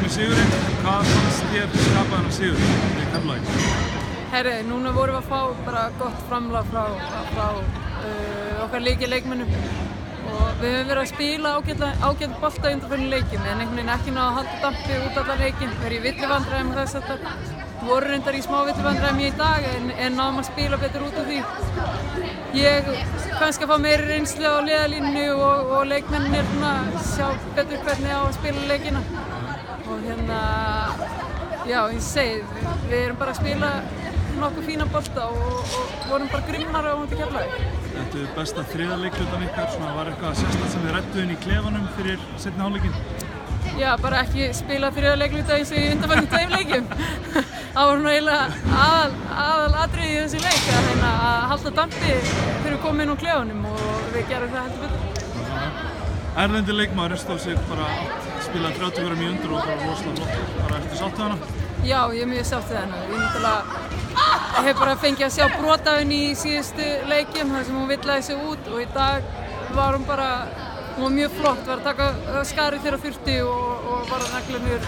með sigurinn. Hvað fannst þér skapa þennan sigur í Keflavík? Herri, núna vorum við að fá bara gott framlag frá okkar leikmönnum og við höfum verið að spila ágætt bolta undanfarna leikinn en einhvern veginn ekki náða að halda dampi út allan leikinn, verið í villivandræðum og þess að voru reyndar í smá villivandræðum í dag en náðum að spila betur út af því. Ég kannski að fá meiri reynslu á liðalínu og leikmennir sjá betur hvernig á að spila leikina og já, ég segi, við erum bara að spila nokkuð fína bolta og vorum bara grimnar á móti Keflavík. Þetta er besta þriðja leiklutan ykkar, var eitthvað sérstakt sem þið rædduð inn í klefanum fyrir seinni hálfleikinn? Já, bara ekki spila þriðja leikluta eins og í undanfarnum tveim leikjum. Það var eiginlega aðalatriðið í þessu leik að reyna að halda dampi þegar við komum inn úr klefanum og við gerum það heldur betur. Erlendi leikmaður stóð sig bara að spila 30 mínútur og bara rosalega flott. Bara ertu sátt við hana? Já, ég er mjög sátt við hana. Ég hef bara fengið að sjá brot af henni í síðustu leikjum þar sem hún villaði sig út og í dag var hún var mjög flott, var að taka skarið þeirra 40 og var að negla mjög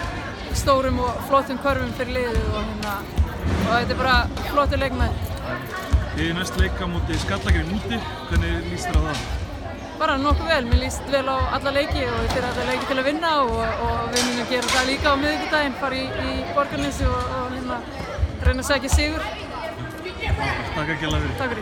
stórum og flottum körfum fyrir liðið og þetta er bara flottir leikmenn. Þið er næst leik á móti Skallagrími úti, hvernig líst þér á það? Bara nokkuð vel, mér líst vel á alla leiki og þetta er alla leiki til að vinna og við munum gera það líka á miðvikudaginn, fara í Borgarnesi og reyna að sækja sigur. Takk fyrir. Takk fyrir.